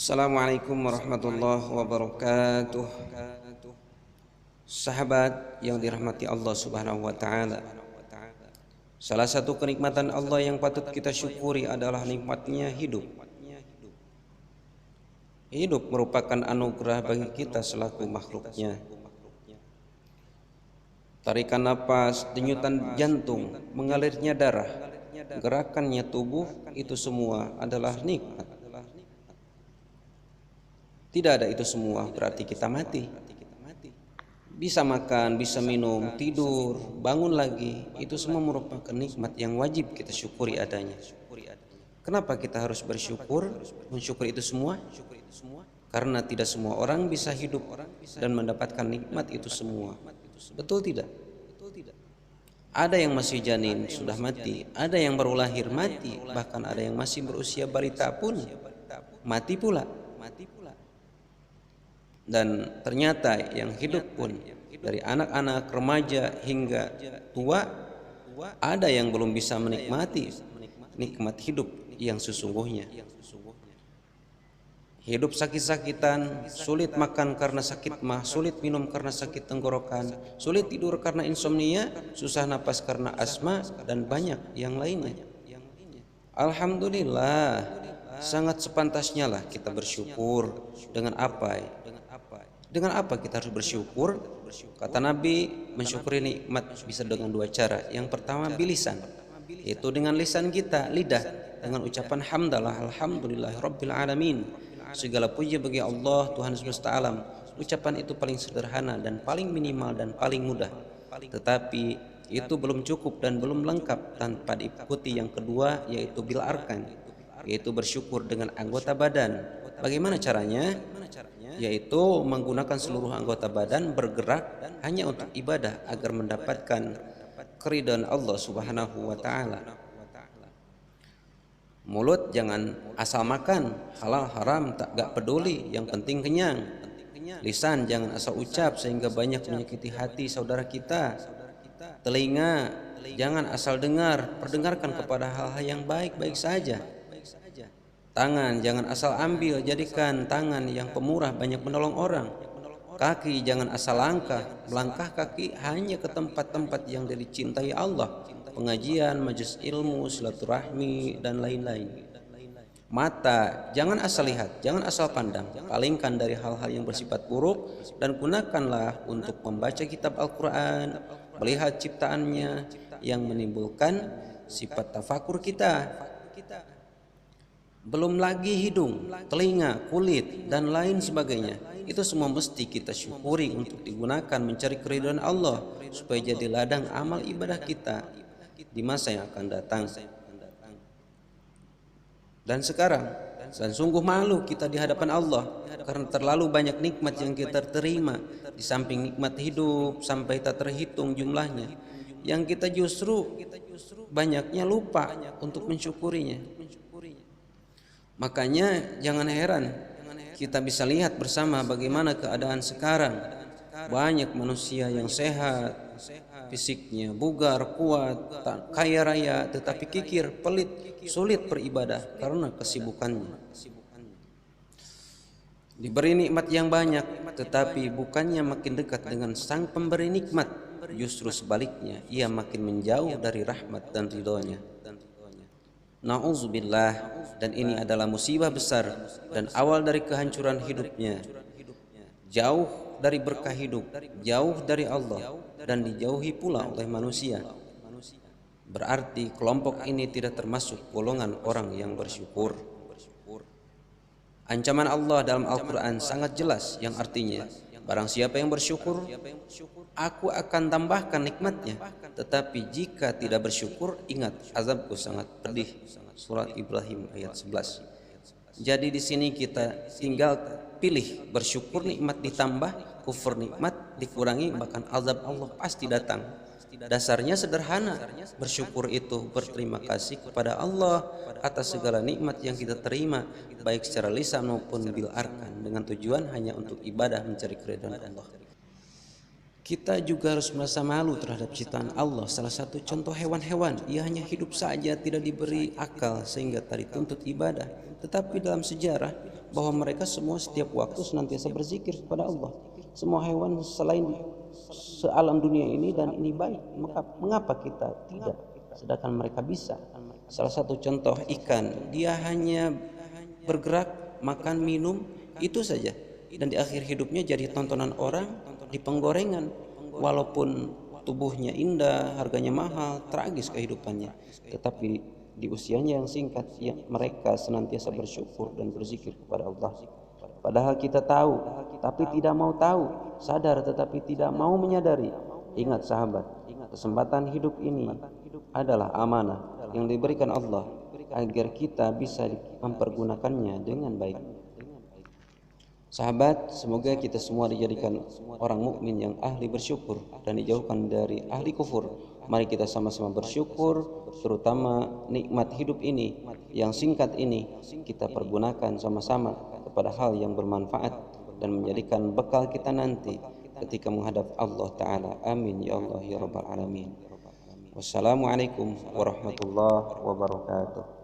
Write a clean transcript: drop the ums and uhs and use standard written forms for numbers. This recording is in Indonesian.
Assalamualaikum warahmatullahi wabarakatuh. Sahabat yang dirahmati Allah Subhanahu wa taala. Salah satu kenikmatan Allah yang patut kita syukuri adalah nikmatnya hidup. Hidup merupakan anugerah bagi kita selaku makhluknya. Tarikan napas, denyutan jantung, mengalirnya darah, gerakannya tubuh, itu semua adalah nikmat. Tidak ada itu semua berarti kita mati. Bisa makan, bisa minum, tidur, bangun lagi, itu semua merupakan nikmat yang wajib kita syukuri adanya. Kenapa kita harus bersyukur, mensyukuri itu semua? Karena tidak semua orang bisa hidup dan mendapatkan nikmat itu semua. Betul tidak? Ada yang masih janin sudah mati, ada yang baru lahir mati, bahkan ada yang masih berusia balita pun mati pula. Dan ternyata yang hidup pun dari anak-anak, remaja hingga tua, ada yang belum bisa menikmati nikmat hidup yang sesungguhnya. Hidup sakit-sakitan, sulit makan karena sakit mah, sulit minum karena sakit tenggorokan, sulit tidur karena insomnia, susah napas karena asma, dan banyak yang lainnya. Alhamdulillah, sangat sepantasnya lah kita bersyukur. Dengan apa? Dengan apa kita harus bersyukur? Kata Nabi, mensyukuri nikmat bisa dengan dua cara. Yang pertama bilisan, yaitu dengan lisan kita, lidah, dengan ucapan hamdalah, alhamdulillah rabbil alamin. Segala puji bagi Allah Tuhan semesta alam. Ucapan itu paling sederhana dan paling minimal dan paling mudah. Tetapi itu belum cukup dan belum lengkap tanpa diikuti yang kedua, yaitu bil arkan, yaitu bersyukur dengan anggota badan. Bagaimana caranya? Yaitu menggunakan seluruh anggota badan bergerak hanya untuk ibadah agar mendapatkan keridhaan Allah Subhanahu wa taala. Mulut jangan asal makan, halal haram gak peduli, yang penting kenyang. Lisan jangan asal ucap sehingga banyak menyakiti hati saudara kita. Telinga jangan asal dengar, perdengarkan kepada hal-hal yang baik-baik saja. Tangan jangan asal ambil, jadikan tangan yang pemurah, banyak menolong orang. Kaki jangan asal langkah, melangkah kaki hanya ke tempat-tempat yang dicintai Allah, pengajian, majelis ilmu, silaturahmi, dan lain-lain. Mata jangan asal lihat, jangan asal pandang, palingkan dari hal-hal yang bersifat buruk dan gunakanlah untuk membaca kitab Al-Quran, melihat ciptaannya yang menimbulkan sifat tafakur kita. Belum lagi hidung, telinga, kulit, dan lain sebagainya. Itu semua mesti kita syukuri untuk digunakan mencari keridhaan Allah, supaya jadi ladang amal ibadah kita di masa yang akan datang. Dan sekarang, dan sungguh malu kita di hadapan Allah karena terlalu banyak nikmat yang kita terima. Di samping nikmat hidup sampai tak terhitung jumlahnya, yang kita justru banyaknya lupa untuk mensyukurinya. Makanya jangan heran kita bisa lihat bersama bagaimana keadaan sekarang. Banyak manusia yang sehat, fisiknya bugar, kuat, kaya raya, tetapi kikir, pelit, sulit beribadah karena kesibukannya. Diberi nikmat yang banyak, tetapi bukannya makin dekat dengan sang pemberi nikmat, justru sebaliknya, ia makin menjauh dari rahmat dan ridhonya. Na'udzubillah, dan ini adalah musibah besar dan awal dari kehancuran hidupnya. Jauh dari berkah hidup, jauh dari Allah, dan dijauhi pula oleh manusia. Berarti kelompok ini tidak termasuk golongan orang yang bersyukur. Ancaman Allah dalam Al-Quran sangat jelas, yang artinya barang siapa yang bersyukur, aku akan tambahkan nikmatnya. Tetapi jika tidak bersyukur, ingat azabku sangat pedih. Surat Ibrahim ayat 11. Jadi di sini kita tinggal pilih bersyukur nikmat ditambah, kufur nikmat dikurangi, bahkan azab Allah pasti datang. Dasarnya sederhana, bersyukur itu berterima kasih kepada Allah atas segala nikmat yang kita terima, baik secara lisan maupun bil arkan, dengan tujuan hanya untuk ibadah mencari keridhaan Allah. Kita juga harus merasa malu terhadap ciptaan Allah. Salah satu contoh hewan-hewan, ia hanya hidup saja, tidak diberi akal sehingga tak dituntut ibadah. Tetapi dalam sejarah bahwa mereka semua setiap waktu senantiasa berzikir kepada Allah. Semua hewan selain sealam dunia ini dan ini baik, maka mengapa kita tidak? Sedangkan mereka bisa. Salah satu contoh ikan, dia hanya bergerak, makan, minum, itu saja. Dan di akhir hidupnya jadi tontonan orang di penggorengan. Walaupun tubuhnya indah, harganya mahal, tragis kehidupannya. Tetapi di usianya yang singkat, ya, mereka senantiasa bersyukur dan berzikir kepada Allah. Padahal kita tahu, tapi tidak mau tahu, sadar tetapi tidak mau menyadari. Ingat sahabat, kesempatan hidup ini adalah amanah yang diberikan Allah agar kita bisa mempergunakannya dengan baik. Sahabat, semoga kita semua dijadikan orang mukmin yang ahli bersyukur dan dijauhkan dari ahli kufur. Mari kita sama-sama bersyukur, terutama nikmat hidup ini yang singkat ini kita pergunakan sama-sama kepada hal yang bermanfaat dan menjadikan bekal kita nanti ketika menghadap Allah Ta'ala. Amin ya Allah ya Rabbal Alamin. Wassalamualaikum warahmatullahi wabarakatuh.